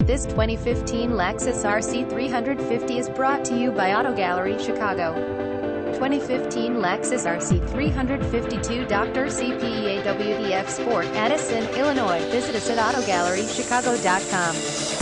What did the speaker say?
This 2015 Lexus RC350 is brought to you by Auto Gallery Chicago. 2015 Lexus RC352 Dr. CPE AWD F Sport, Addison, Illinois. Visit us at AutoGalleryChicago.com.